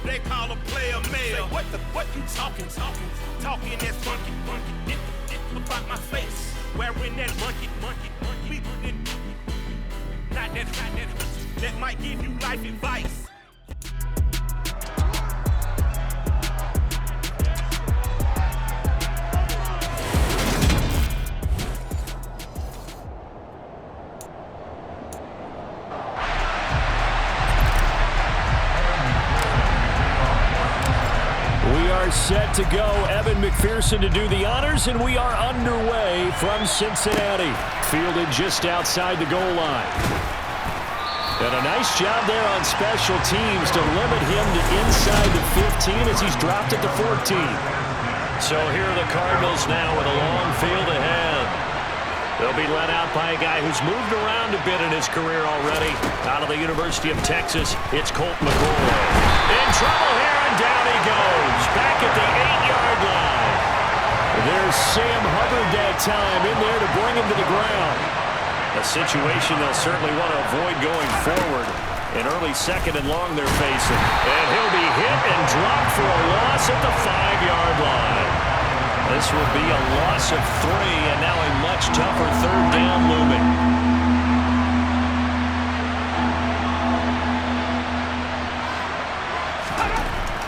They call a player male. What you talking? Talking that's funky. About my face. Wearing that monkey. Not that might give you life advice. Set to go. Evan McPherson to do the honors, and we are underway from Cincinnati. Fielded just outside the goal line. And a nice job there on special teams to limit him to inside the 15 as he's dropped it to 14. So here are the Cardinals now with a long field ahead. They'll be led out by a guy who's moved around a bit in his career already. Out of the University of Texas, it's Colt McCoy. In trouble here, and down he goes. Back at the 8-yard line. There's Sam Hubbard that time in there to bring him to the ground. A situation they'll certainly want to avoid going forward. An early second and long they're facing. And he'll be hit and dropped for a loss at the 5-yard line. This will be a loss of 3, and now a much tougher third down looming.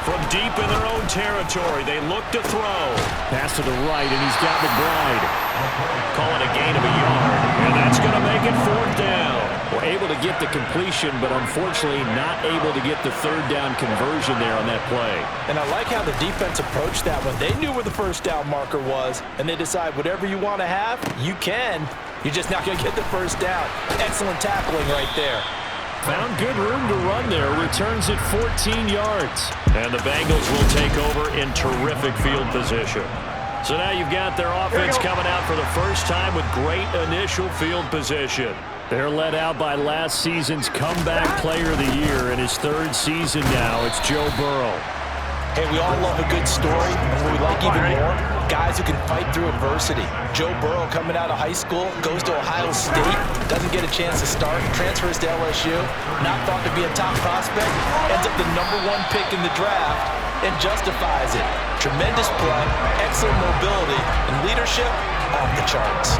From deep in their own territory, they look to throw. Pass to the right, and he's got McBride. Call it a gain of a yard, and that's going to make it 4th down. We're able to get the completion, but unfortunately not able to get the third down conversion there on that play. And I like how the defense approached that one. They knew where the first down marker was, and they decide whatever you want to have, you can. You're just not going to get the first down. Excellent tackling right there. Found good room to run there. Returns at 14 yards. And the Bengals will take over in terrific field position. So now you've got their offense coming out for the first time with great initial field position. They're led out by last season's comeback player of the year in his 3rd season now. It's Joe Burrow. Hey, we all love a good story, and what we like even more, guys who can fight through adversity. Joe Burrow coming out of high school, goes to Ohio State, doesn't get a chance to start, transfers to LSU, not thought to be a top prospect, ends up the #1 pick in the draft, and justifies it. Tremendous play, excellent mobility, and leadership off the charts.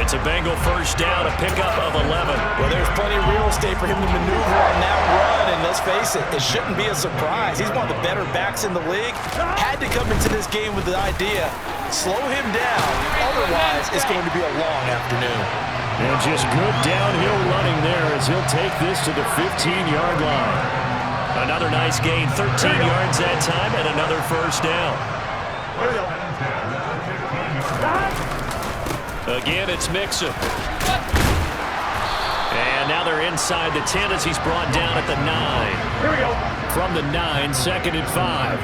It's a Bengal first down, a pickup of 11. Well, there's plenty of real estate for him to maneuver on that run, and let's face it, it shouldn't be a surprise. He's one of the better backs in the league. Had to come into this game with the idea, slow him down, otherwise it's going to be a long afternoon. And just good downhill running there as he'll take this to the 15-yard line. Another nice gain, 13 yards that time, and another first down. Again, it's Mixon. And now they're inside the 10 as he's brought down at the 9. Here we go. From the 9, 2nd and 5.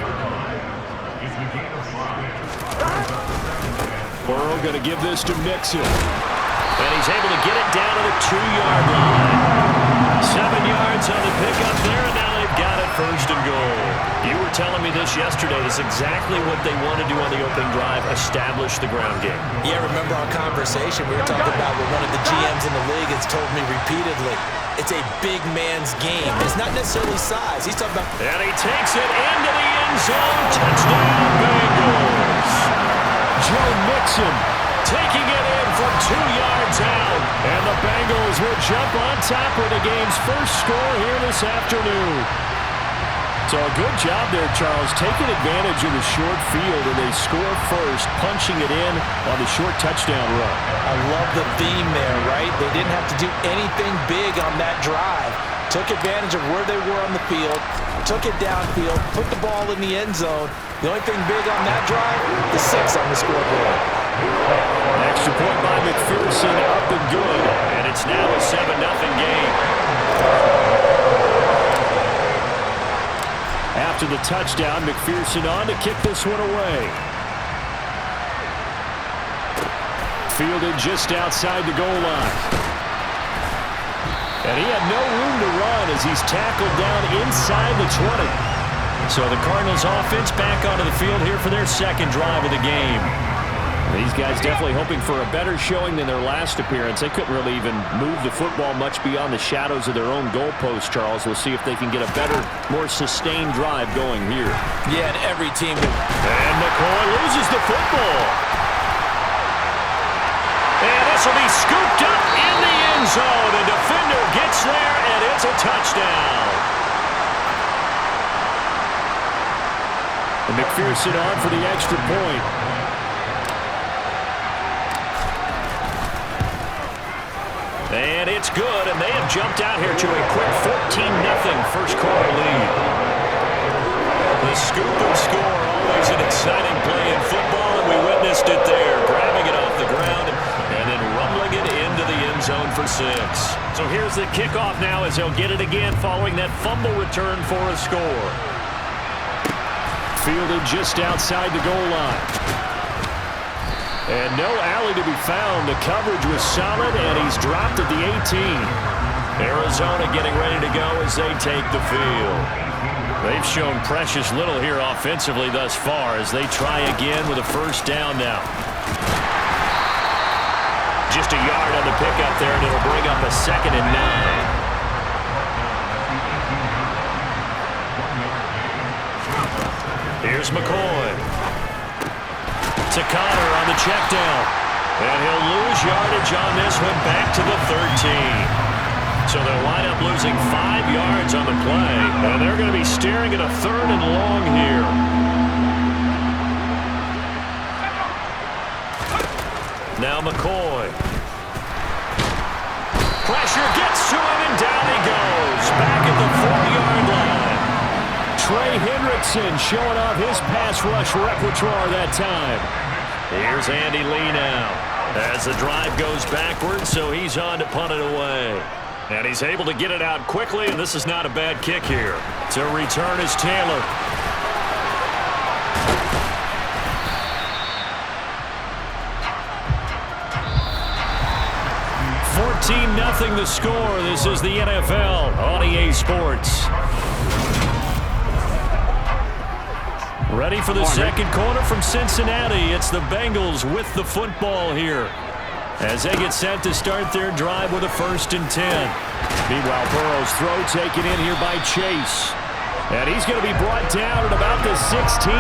Burrow going to give this to Mixon. And he's able to get it down to the 2-yard line. 7 yards on the pickup there, and now they've got it 1st and goal. You were telling me this yesterday. This is exactly what they want to do on the opening drive, establish the ground game. Yeah, remember our conversation we were talking about with one of the GMs in the league has told me repeatedly, it's a big man's game. It's not necessarily size. He's talking about... And he takes it into the end zone. Touchdown, Bengals. Joe Mixon taking it in from 2 yards out. And the Bengals will jump on top with the game's first score here this afternoon. So a good job there, Charles, taking advantage of the short field, and they score first, punching it in on the short touchdown run. I love the theme there, right? They didn't have to do anything big on that drive. Took advantage of where they were on the field, took it downfield, put the ball in the end zone. The only thing big on that drive, the 6 on the scoreboard. Extra point by McPherson, up and good, and it's now a 7-0 game. After the touchdown, McPherson on to kick this one away. Fielded just outside the goal line. And he had no room to run as he's tackled down inside the 20. So the Cardinals offense back onto the field here for their 2nd drive of the game. These guys definitely hoping for a better showing than their last appearance. They couldn't really even move the football much beyond the shadows of their own goalpost, Charles. We'll see if they can get a better, more sustained drive going here. Yeah, and every team. And McCoy loses the football. And this will be scooped up in the end zone. A defender gets there, and it's a touchdown. And McPherson on for the extra point. And it's good, and they have jumped out here to a quick 14-0 first quarter lead. The scoop and score, always an exciting play in football, and we witnessed it there, grabbing it off the ground and then rumbling it into the end zone for 6. So here's the kickoff now as they'll get it again following that fumble return for a score. Fielded just outside the goal line. And no alley to be found. The coverage was solid, and he's dropped at the 18. Arizona getting ready to go as they take the field. They've shown precious little here offensively thus far as they try again with a first down now. Just a yard on the pickup there, and it'll bring up a 2nd and 9. Here's McCoy. To Connor on the check down. And he'll lose yardage on this one back to the 13. So they'll wind up losing 5 yards on the play. And they're going to be staring at a 3rd and long here. Now McCoy. Pressure gets to him and down he goes. Back at the 4-yard line. Trey Hendrickson showing off his pass rush repertoire that time. Here's Andy Lee now as the drive goes backwards, so he's on to punt it away. And he's able to get it out quickly, and this is not a bad kick here. To return is Taylor. $14-0 the score. This is the NFL on EA Sports. Ready for the second quarter from Cincinnati. It's the Bengals with the football here as they get set to start their drive with a 1st and 10. Meanwhile, Burrow's throw taken in here by Chase. And he's going to be brought down at about the 16.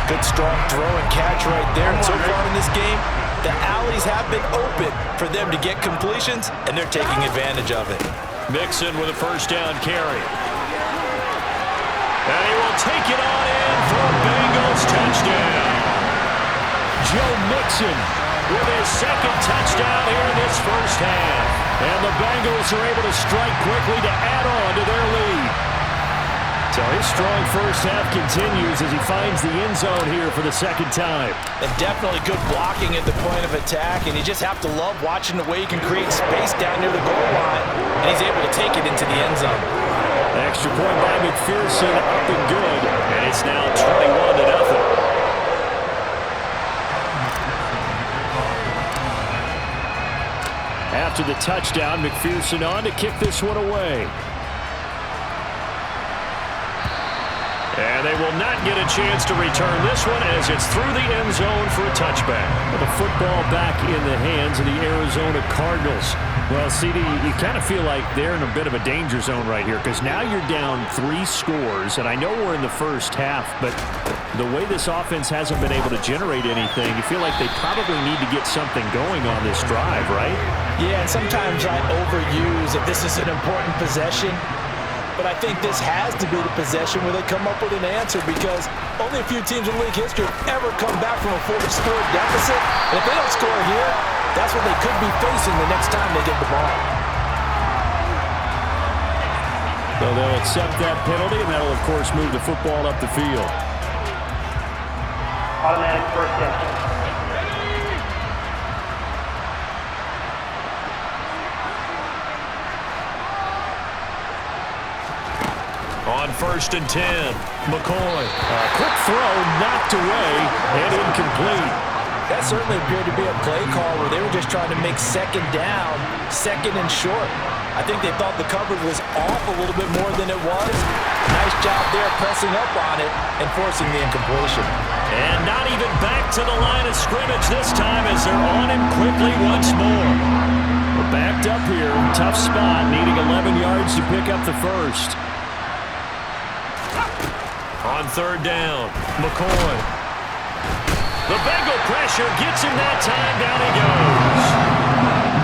Good strong throw and catch right there. And so far in this game, the alleys have been open for them to get completions, and they're taking advantage of it. Mixon with a first down carry. And he will take it on in for a Bengals touchdown. Joe Mixon with his 2nd touchdown here in this first half. And the Bengals are able to strike quickly to add on to their lead. So his strong first half continues as he finds the end zone here for the 2nd time. And definitely good blocking at the point of attack, and you just have to love watching the way he can create space down near the goal line, and he's able to take it into the end zone. Extra point by McPherson, up and good, and it's now 21-0. After the touchdown, McPherson on to kick this one away. And they will not get a chance to return this one as it's through the end zone for a touchback. With the football back in the hands of the Arizona Cardinals. Well, CD, you kind of feel like they're in a bit of a danger zone right here because now you're down 3 scores, and I know we're in the first half, but the way this offense hasn't been able to generate anything, you feel like they probably need to get something going on this drive, right? Yeah, and sometimes I overuse if this is an important possession. But I think this has to be the possession where they come up with an answer because only a few teams in league history have ever come back from a 4-score deficit. And if they don't score here, that's what they could be facing the next time they get the ball. So they'll accept that penalty, and that'll, of course, move the football up the field. Automatic first down. On 1st and 10, McCoy. A quick throw knocked away and incomplete. That certainly appeared to be a play call where they were just trying to make 2nd down, 2nd and short. I think they thought the coverage was off a little bit more than it was. Nice job there pressing up on it and forcing the incompletion. And not even back to the line of scrimmage this time as they're on him quickly once more. We're backed up here. Tough spot, needing 11 yards to pick up the first. On third down, McCoy. The Bengal pressure gets him that time. Down he goes.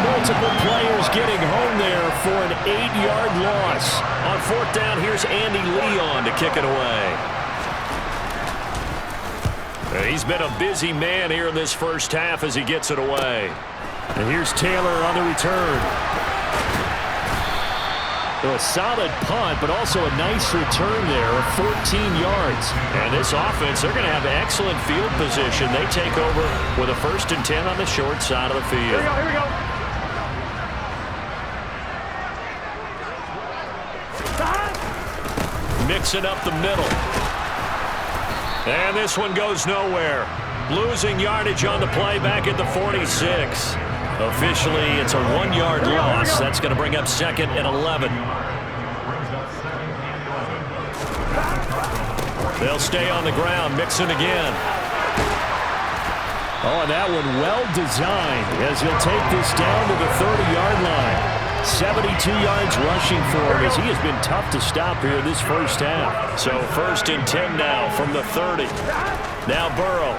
Multiple players getting home there for an 8-yard loss. On fourth down, here's Andy Leon to kick it away. He's been a busy man here in this first half as he gets it away. And here's Taylor on the return. So a solid punt, but also a nice return there of 14 yards. And this offense, they're going to have excellent field position. They take over with a 1st and 10 on the short side of the field. Here we go. Mixing up the middle. And this one goes nowhere. Losing yardage on the play back at the 46. Officially, it's a 1-yard loss. That's going to bring up 2nd and 11. They'll stay on the ground, mixing again. Oh, and that one well designed as he'll take this down to the 30-yard line. 72 yards rushing for him as he has been tough to stop here this first half. So 1st and 10 now from the 30. Now Burrow.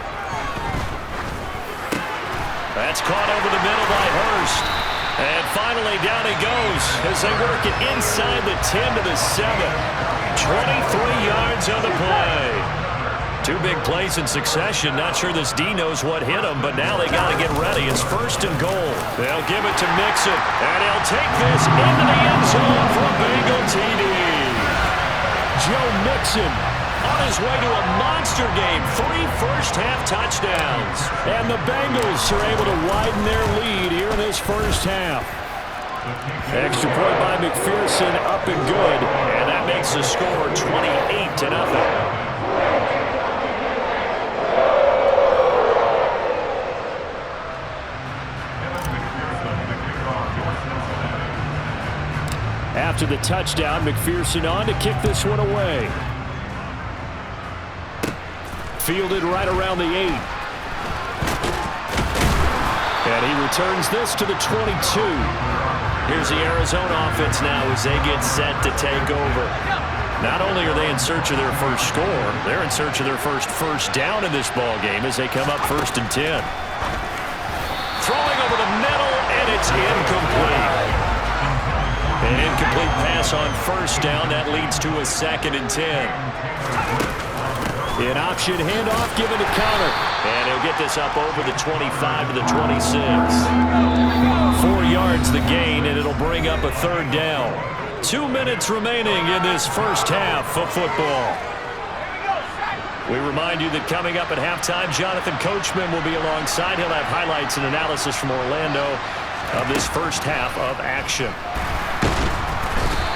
That's caught over the middle by Hurst. And finally down he goes as they work it inside the 10 to the 7. 23 yards on the play. 2 big plays in succession. Not sure this D knows what hit him, but now they got to get ready. It's 1st and goal. They'll give it to Mixon, and he'll take this into the end zone for a Bengal TD. Joe Mixon on his way to a monster game. 3 first-half touchdowns. And the Bengals are able to widen their lead here in this first half. Extra point by McPherson, up and good. And that makes the score 28-0. After the touchdown, McPherson on to kick this one away. Fielded right around the 8. And he returns this to the 22. Here's the Arizona offense now as they get set to take over. Not only are they in search of their first score, they're in search of their first down in this ball game as they come up 1st and 10. Throwing over the middle, and it's incomplete. An incomplete pass on 1st down. That leads to a 2nd and 10. An option handoff given to Connor. And he'll get this up over the 25 to the 26. 4 yards the gain, and it'll bring up a 3rd down. 2 minutes remaining in this first half of football. We remind you that coming up at halftime, Jonathan Coachman will be alongside. He'll have highlights and analysis from Orlando of this first half of action.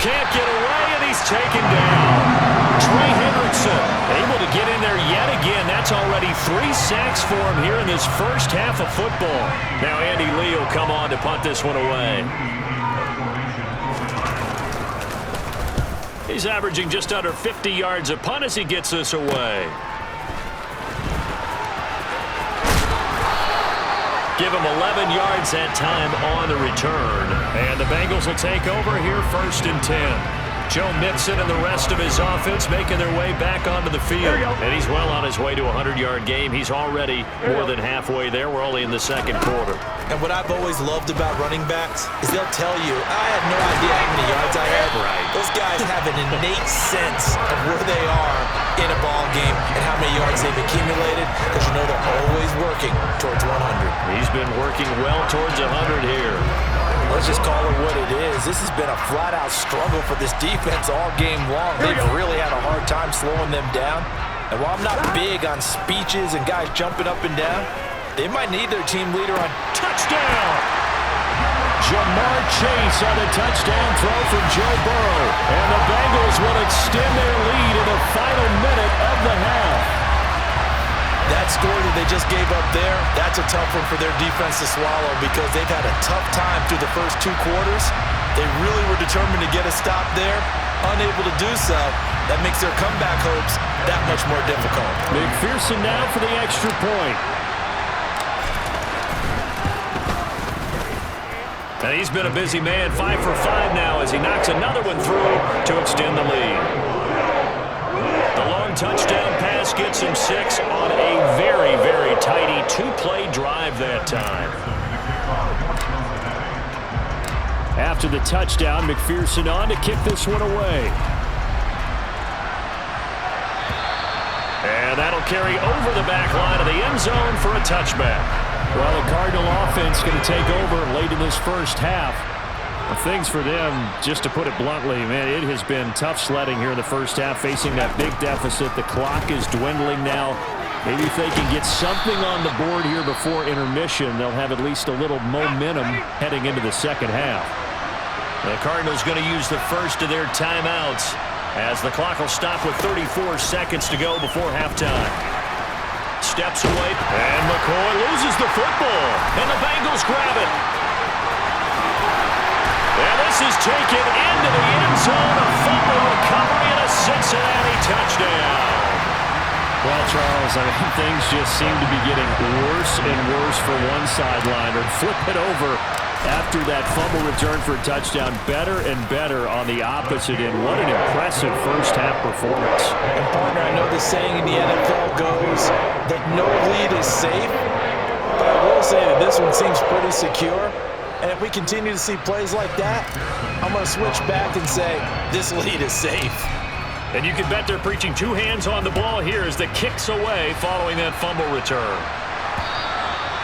Can't get away, and he's taken down. Trey Hendrickson able to get in there yet again. That's already 3 sacks for him here in this first half of football. Now Andy Lee will come on to punt this one away. He's averaging just under 50 yards a punt as he gets this away. Give him 11 yards that time on the return. And the Bengals will take over here 1st and 10. Joe Mixon and the rest of his offense making their way back onto the field. And he's well on his way to a 100-yard game. He's already more than halfway there. We're only in the 2nd quarter. And what I've always loved about running backs is they'll tell you, I have no idea how many yards I have. Right. Those guys have an innate sense of where they are in a ball game and how many yards they've accumulated, because you know they're always working towards 100. He's been working well towards 100 here. Let's just call it what it is. This has been a flat-out struggle for this defense all game long. They've really had a hard time slowing them down. And while I'm not big on speeches and guys jumping up and down, they might need their team leader on touchdown. Jamar Chase on a touchdown throw for Joe Burrow. And the Bengals will extend their lead in the final minute of the half. That score that they just gave up there, that's a tough one for their defense to swallow, because they've had a tough time through the first 2 quarters. They really were determined to get a stop there, unable to do so. That makes their comeback hopes that much more difficult. McPherson now for the extra point. And he's been a busy man, 5 for 5 now as he knocks another one through to extend the lead. The long touchdown pass gets him 6 on a very, very tidy 2-play drive that time. After the touchdown, McPherson on to kick this one away. And that'll carry over the back line of the end zone for a touchback. Well, the Cardinal offense going to take over late in this first half. Things for them, just to put it bluntly, man, it has been tough sledding here in the first half, facing that big deficit. The clock is dwindling now. Maybe if they can get something on the board here before intermission, they'll have at least a little momentum heading into the second half. The Cardinals going to use the first of their timeouts as the clock will stop with 34 seconds to go before halftime. Steps away, and McCoy loses the football, and the Bengals grab it. And this is taken into the end zone, a fumble recovery, and a Cincinnati touchdown. Well, Charles, I mean, things just seem to be getting worse and worse for one sideline. Or flip it over after that fumble return for a touchdown. Better and better on the opposite end. What an impressive first-half performance. And, partner, I know the saying in the NFL goes that no lead is safe, but I will say that this one seems pretty secure. And if we continue to see plays like that, I'm going to switch back and say this lead is safe. And you can bet they're preaching 2 hands on the ball here as the kick's away following that fumble return.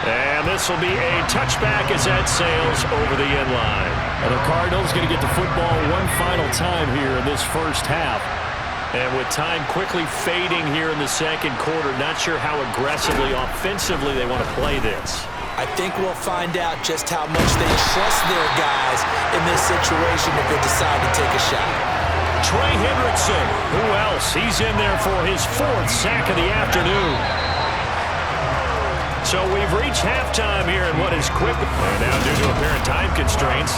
And this will be a touchback as that sails over the end line. And the Cardinals going to get the football one final time here in this first half. And with time quickly fading here in the second quarter, not sure how aggressively, offensively they want to play this. I think we'll find out just how much they trust their guys in this situation if they decide to take a shot. Trey Hendrickson, who else? He's in there for his 4th sack of the afternoon. So we've reached halftime here in what is quick. And now due to apparent time constraints,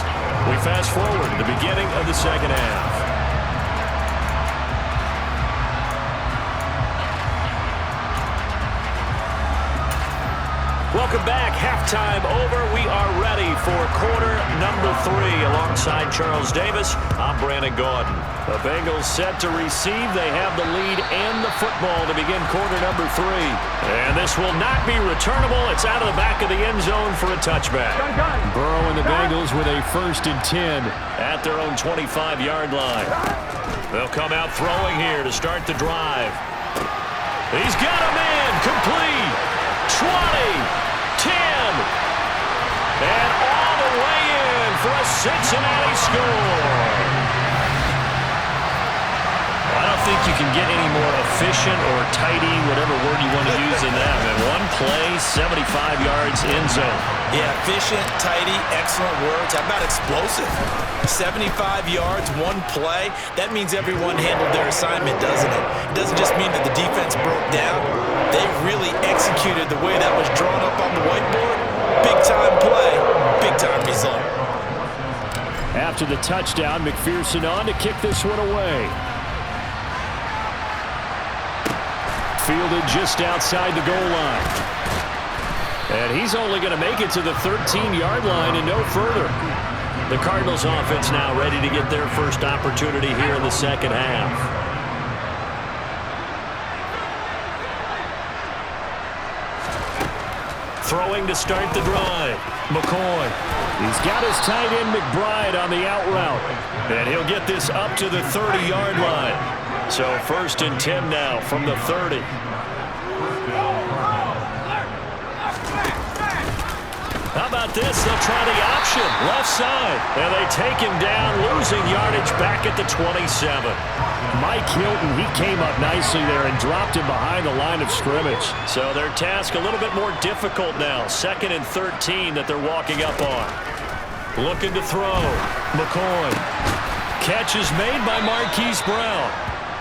we fast forward to the beginning of the second half. Welcome back. Halftime over. We are ready for quarter number 3. Alongside Charles Davis, I'm Brandon Gaudin. The Bengals set to receive. They have the lead and the football to begin quarter number 3. And this will not be returnable. It's out of the back of the end zone for a touchback. Burrow and the Bengals with a 1st and 10 at their own 25-yard line. They'll come out throwing here to start the drive. He's got a man complete. 20, 10, and all the way in for a Cincinnati score. I don't think you can get any more efficient or tidy, whatever word you want to use in that. Man, one play, 75 yards, end zone. Yeah, efficient, tidy, excellent words. How about explosive? 75 yards, one play. That means everyone handled their assignment, doesn't it? It doesn't just mean that the defense broke down. They really executed the way that was drawn up on the whiteboard. Big-time play, big-time result. After the touchdown, McPherson on to kick this one away. Fielded just outside the goal line. And he's only going to make it to the 13-yard line and no further. The Cardinals offense now ready to get their first opportunity here in the second half. Throwing to start the drive. McCoy. He's got his tight end McBride on the out route. And he'll get this up to the 30-yard line. So 1st and 10 now from the 30. How about this? They'll try the option, left side. And they take him down, losing yardage back at the 27. Mike Hilton, he came up nicely there and dropped him behind the line of scrimmage. So their task a little bit more difficult now. 2nd and 13 that they're walking up on. Looking to throw. McCoy. Catch is made by Marquise Brown.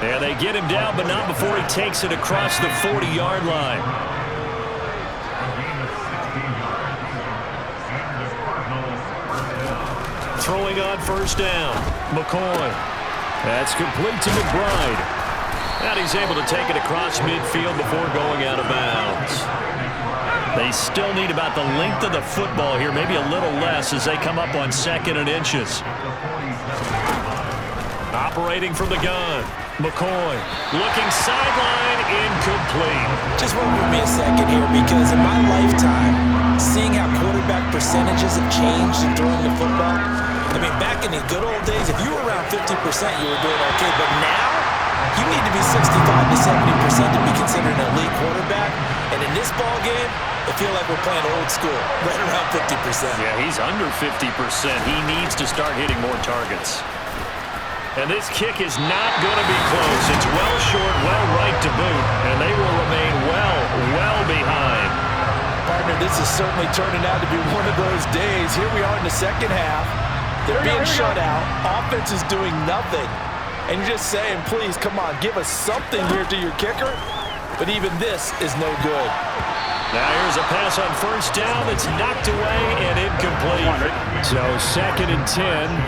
And they get him down, but not before he takes it across the 40-yard line. Throwing on 1st down. McCoy. That's complete to McBride. And he's able to take it across midfield before going out of bounds. They still need about the length of the football here, maybe a little less as they come up on 2nd and inches. Operating from the gun. McCoy looking sideline, incomplete. Just work with me a second here, because in my lifetime, seeing how quarterback percentages have changed in throwing the football, I mean, back in the good old days, if you were around 50%, you were doing okay. But now, you need to be 65 to 70% to be considered an elite quarterback. And in this ball game, I feel like we're playing old school, right around 50%. Yeah, he's under 50%. He needs to start hitting more targets. And this kick is not going to be close. It's well short, well right to boot, and they will remain well behind. Partner, this is certainly turning out to be one of those days. Here we are in the second half. They're being shut out. Offense is doing nothing. And you're just saying, please, come on, give us something here to your kicker. But even this is no good. Now here's a pass on 1st down that's knocked away and incomplete. So 2nd and 10,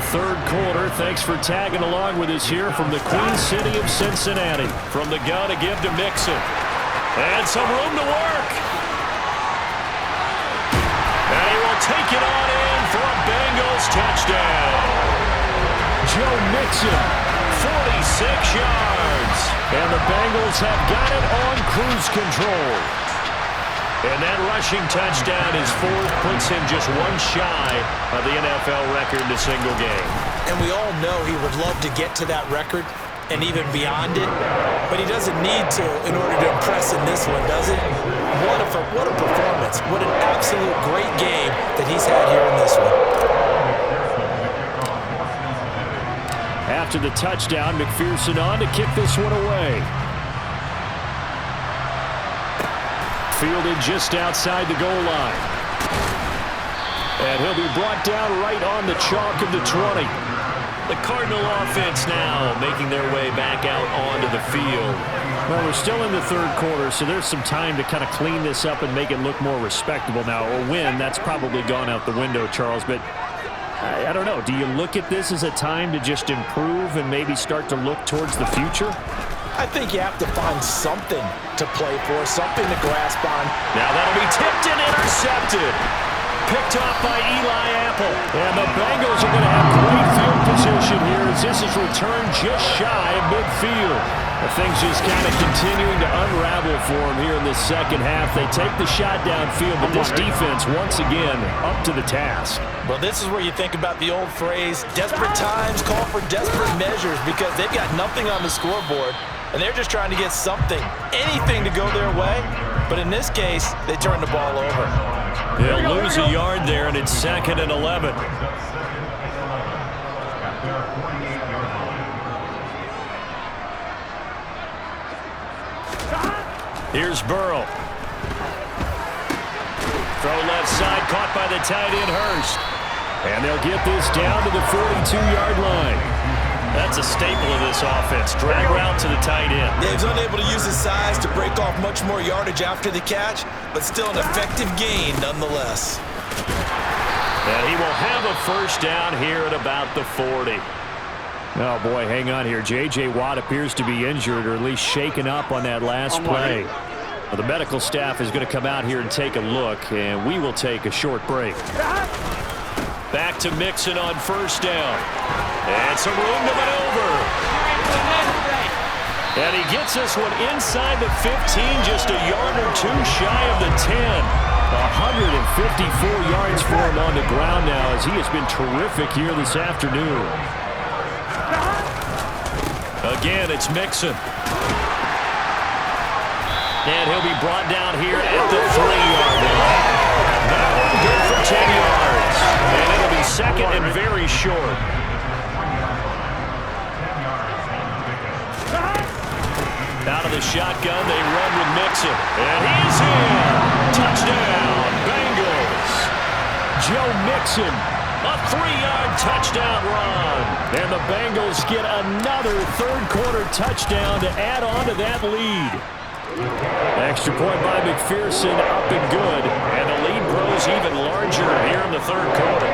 3rd quarter. Thanks for tagging along with us here from the Queen City of Cincinnati. From the gun to give to Mixon. And some room to work. And he will take it on in for a Bengals touchdown. Joe Mixon, 46 yards. And the Bengals have got it on cruise control. And that rushing touchdown is 4th, puts him just one shy of the NFL record in a single game. And we all know he would love to get to that record and even beyond it, but he doesn't need to in order to impress in this one, does it? What a performance. What an absolute great game that he's had here in this one. After the touchdown, McPherson on to kick this one away. Fielded just outside the goal line. And he'll be brought down right on the chalk of the 20. The Cardinal offense now making their way back out onto the field. Well, we're still in the 3rd quarter, so there's some time to kind of clean this up and make it look more respectable now. A win, that's probably gone out the window, Charles, but I don't know. Do you look at this as a time to just improve and maybe start to look towards the future? I think you have to find something to play for, something to grasp on. Now that'll be tipped and intercepted. Picked off by Eli Apple. And the Bengals are going to have great field position here as this is returned just shy of midfield. Things just kind of continuing to unravel for them here in the second half. They take the shot downfield, but this defense, once again, up to the task. Well, this is where you think about the old phrase, desperate times call for desperate measures, because they've got nothing on the scoreboard. And they're just trying to get something, anything to go their way. But in this case, they turn the ball over. They'll lose a yard there, and it's 2nd and 11. Here's Burrow. Throw left side, caught by the tight end, Hurst. And they'll get this down to the 42-yard line. That's a staple of this offense. Drag route to the tight end. Yeah, he's unable to use his size to break off much more yardage after the catch, but still an effective gain nonetheless. And he will have a 1st down here at about the 40. Oh, boy, hang on here. J.J. Watt appears to be injured or at least shaken up on that last play. Well, the medical staff is going to come out here and take a look, and we will take a short break. Back to Mixon on 1st down. And some room to maneuver. And he gets this one inside the 15, just a yard or two shy of the 10. 154 yards for him on the ground now as he has been terrific here this afternoon. Again, it's Mixon. And he'll be brought down here at the 3-yard line. That one good for 10 yards. And it'll be 2nd and very short. Out of the shotgun, they run with Mixon. And he's in. Touchdown, Bengals. Joe Mixon, a 3-yard touchdown run. And the Bengals get another 3rd quarter touchdown to add on to that lead. Extra point by McPherson, up and good. And the lead grows even larger here in the 3rd quarter.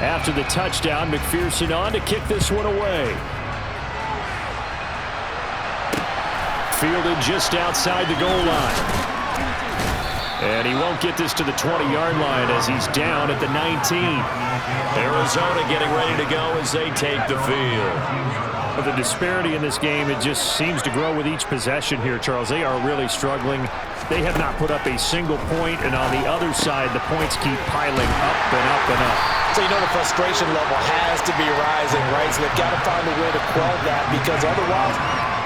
After the touchdown, McPherson on to kick this one away. Fielded just outside the goal line. And he won't get this to the 20-yard line as he's down at the 19. Arizona getting ready to go as they take the field. But the disparity in this game, it just seems to grow with each possession here, Charles. They are really struggling. They have not put up a single point, and on the other side, the points keep piling up and up and up. So you know the frustration level has to be rising, right? So they've got to find a way to quell that, because otherwise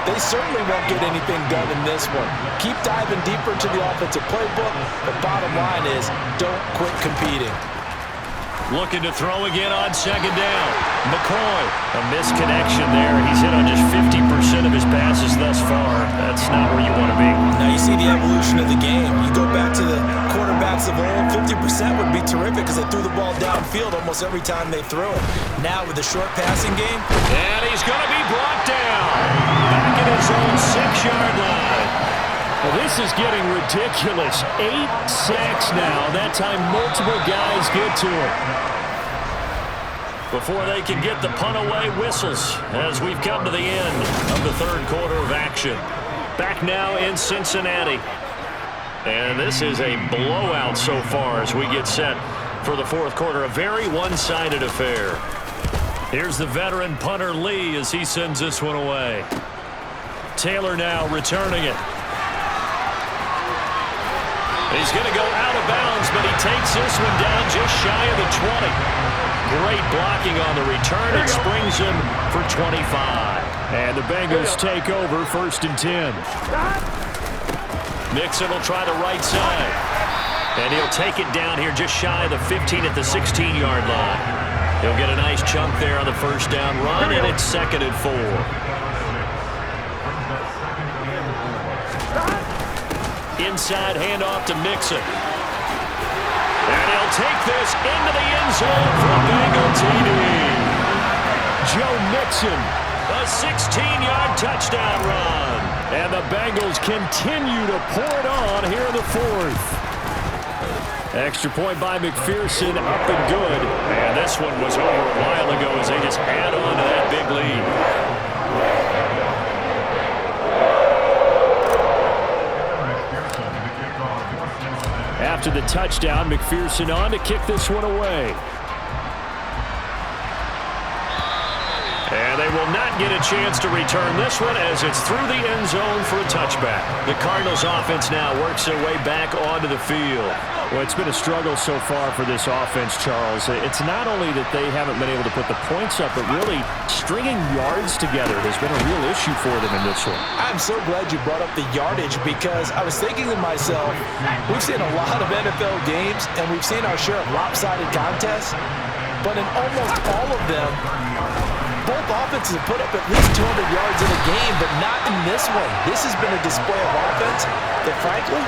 they certainly won't get anything done in this one. Keep diving deeper into the offensive playbook. The bottom line is don't quit competing. Looking to throw again on second down. McCoy. A misconnection there. He's hit on just 50% of his passes thus far. That's not where you want to be. Now you see the evolution of the game. You go back to the quarterbacks of old, 50% would be terrific because they threw the ball downfield almost every time they threw it. Now with the short passing game. And he's going to be brought down. Back at his own 6-yard line. Well, this is getting ridiculous. 8 sacks now. That time multiple guys get to it. Before they can get the punt away, whistles as we've come to the end of the third quarter of action. Back now in Cincinnati. And this is a blowout so far as we get set for the fourth quarter. A very one-sided affair. Here's the veteran punter Lee as he sends this one away. Taylor now returning it. He's going to go out of bounds, but he takes this one down just shy of the 20. Great blocking on the return. It springs him for 25. And the Bengals take over 1st and 10. Mixon will try the right side. And he'll take it down here just shy of the 15 at the 16-yard line. He'll get a nice chunk there on the first down run, and it's 2nd and 4. Inside handoff to Mixon. And he'll take this into the end zone for a Bengal TD. Joe Mixon, a 16-yard touchdown run. And the Bengals continue to pour it on here in the fourth. Extra point by McPherson, up and good. And this one was over a while ago as they just add on to that big lead. After the touchdown, McPherson on to kick this one away. And they will not get a chance to return this one as it's through the end zone for a touchback. The Cardinals offense now works their way back onto the field. Well, it's been a struggle so far for this offense, Charles. It's not only that they haven't been able to put the points up, but really stringing yards together has been a real issue for them in this one. I'm so glad you brought up the yardage, because I was thinking to myself, we've seen a lot of NFL games and we've seen our share of lopsided contests, but in almost all of them, both offenses have put up at least 200 yards in a game, but not in this one. This has been a display of offense that, frankly,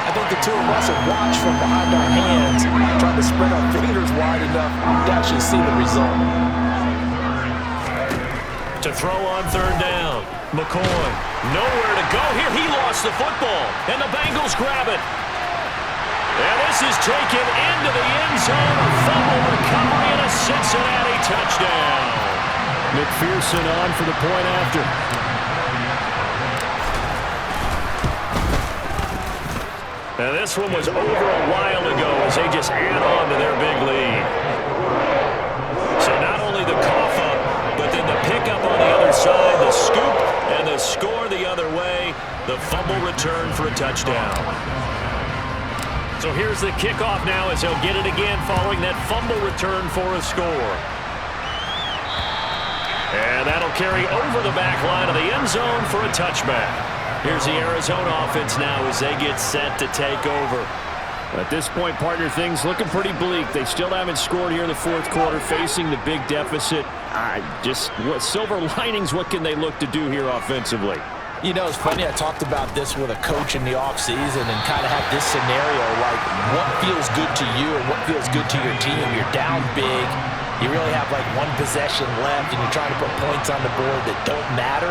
I think the two of us have watched from behind our hands, trying to spread our fingers wide enough to actually see the result. To throw on third down, McCoy. Nowhere to go here. He lost the football, and the Bengals grab it. And this is taken into the end zone. A fumble recovery and a Cincinnati touchdown. McPherson on for the point after. Now this one was over a while ago as they just add on to their big lead. So not only the cough up, but then the pickup on the other side, the scoop, and the score the other way. The fumble return for a touchdown. So here's the kickoff now as they'll get it again following that fumble return for a score. And that'll carry over the back line of the end zone for a touchback. Here's the Arizona offense now as they get set to take over. At this point, partner, things looking pretty bleak. They still haven't scored here in the fourth quarter, facing the big deficit. What silver linings, what can they look to do here offensively? You know, it's funny, I talked about this with a coach in the offseason and kind of had this scenario, like what feels good to you and what feels good to your team. You're down big. You really have like one possession left, and you're trying to put points on the board that don't matter.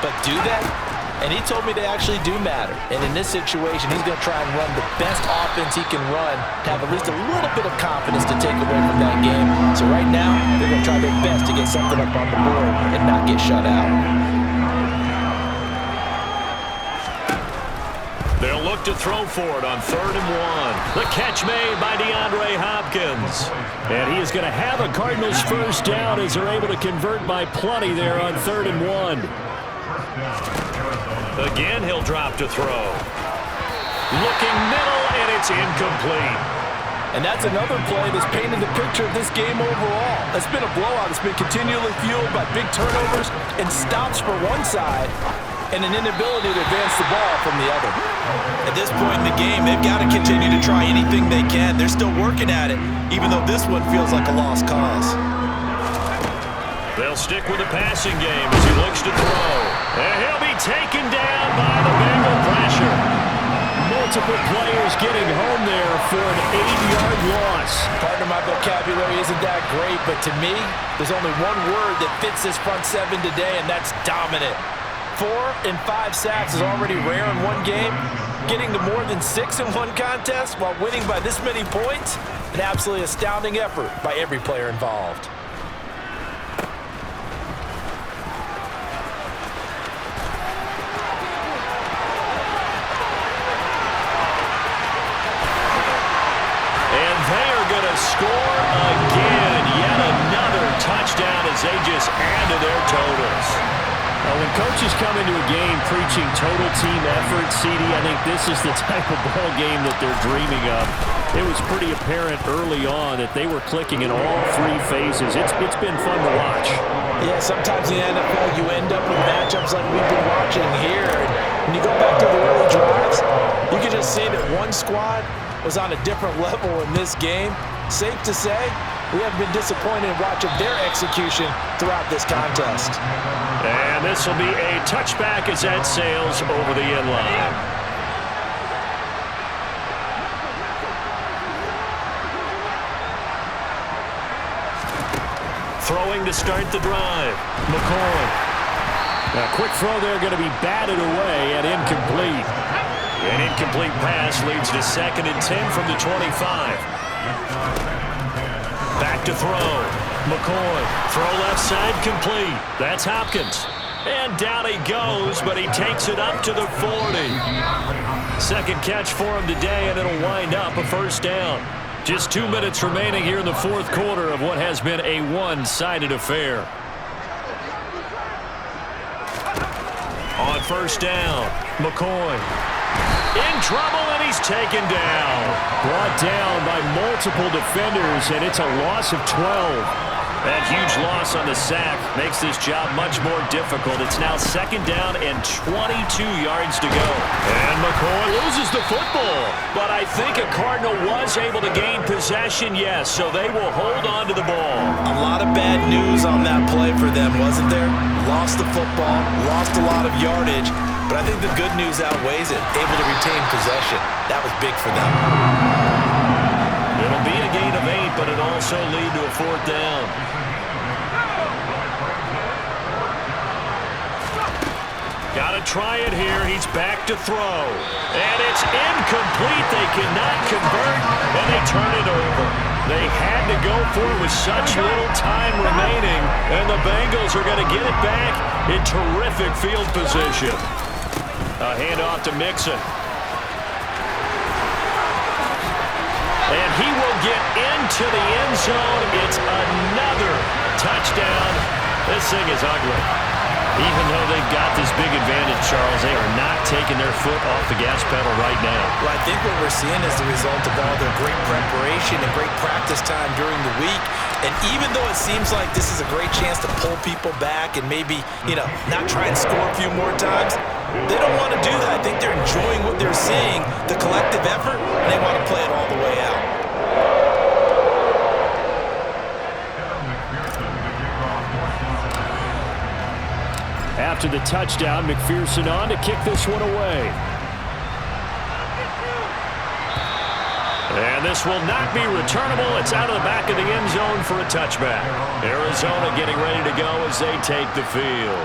But do that? and he told me they actually do matter. And in this situation, he's going to try and run the best offense he can run to have at least a little bit of confidence to take away from that game. So right now, they're going to try their best to get something up on the board and not get shut out. They'll look to throw for it on 3rd and 1. The catch made by DeAndre Hopkins. And he is going to have a Cardinals first down as they're able to convert by plenty there on 3rd and 1. Again, he'll drop to throw. Looking middle, and it's incomplete. And that's another play that's painted the picture of this game overall. It's been a blowout. It's been continually fueled by big turnovers and stops for one side and an inability to advance the ball from the other. At this point in the game, they've got to continue to try anything they can. They're still working at it, even though this one feels like a lost cause. They'll stick with the passing game as he looks to throw. And he'll be taken down by the Bengal pressure. Multiple players getting home there for an 8-yard loss. Pardon my vocabulary isn't that great, but to me, there's only one word that fits this front seven today, and that's dominant. 4 and 5 sacks is already rare in one game. Getting to more than 6 in one contest while winning by this many points, an absolutely astounding effort by every player involved. And they are going to score again. Yet another touchdown as they just add to their totals. When coaches come into a game preaching total team effort, CD, I think this is the type of ball game that they're dreaming of. It was pretty apparent early on that they were clicking in all 3 phases. It's been fun to watch. Yeah, sometimes in the NFL you end up with matchups like we've been watching here. And when you go back to the early drives, you can just see that one squad was on a different level in this game. Safe to say, we haven't been disappointed in watching their execution throughout this contest. And this will be a touchback as that sails over the end line. Throwing to start the drive. McCoy. A quick throw there going to be batted away and incomplete. An incomplete pass leads to 2nd and 10 from the 25. Back to throw. McCoy. Throw left side complete. That's Hopkins. And down he goes, but he takes it up to the 40. Second catch for him today, and it'll wind up a first down. Just 2 minutes remaining here in the 4th quarter of what has been a one-sided affair. On first down, McCoy. In trouble, and he's taken down. Brought down by multiple defenders, and it's a loss of 12. That huge loss on the sack makes this job much more difficult. It's now 2nd down and 22 yards to go. And McCoy loses the football. But I think a Cardinal was able to gain possession, yes, so they will hold on to the ball. A lot of bad news on that play for them, wasn't there? Lost the football, lost a lot of yardage, but I think the good news outweighs it. Able to retain possession. That was big for them. It'll be a gain of 8, but it also lead to a 4th down. Got to try it here. He's back to throw. And it's incomplete. They cannot convert, and they turn it over. They had to go for it with such little time remaining, and the Bengals are going to get it back in terrific field position. A handoff to Mixon. And he will get into the end zone. It's another touchdown. This thing is ugly. Even though they've got this big advantage, Charles, they are not taking their foot off the gas pedal right now. Well, I think what we're seeing is the result of all their great preparation and great practice time during the week. And even though it seems like this is a great chance to pull people back and maybe, not try and score a few more times, they don't want to do that. I think they're enjoying what they're seeing, the collective effort, and they want to play it all the way out. After the touchdown, McPherson on to kick this one away. And this will not be returnable. It's out of the back of the end zone for a touchback. Arizona getting ready to go as they take the field.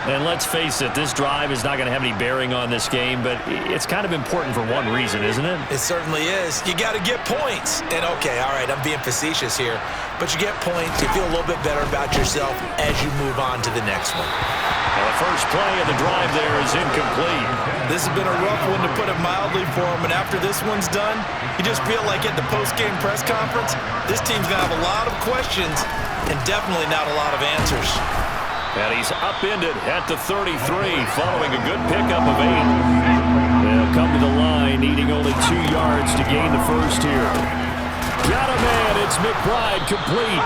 And let's face it, this drive is not going to have any bearing on this game, but it's kind of important for one reason, isn't it? It certainly is. You got to get points. And, okay, all right, I'm being facetious here, but you get points, you feel a little bit better about yourself as you move on to the next one. Well, the first play of the drive there is incomplete. This has been a rough one, to put it mildly, for him, and after this one's done, you just feel like at the post-game press conference, this team's going to have a lot of questions and definitely not a lot of answers. And he's upended at the 33 following a good pickup of 8. They'll come to the line needing only 2 yards to gain the first here. Got a man. It's McBride complete.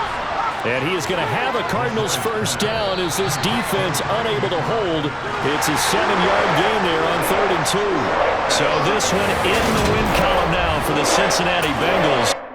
And he is going to have a Cardinals first down as this defense unable to hold. It's a 7-yard gain there on 3rd and 2. So this one in the win column now for the Cincinnati Bengals.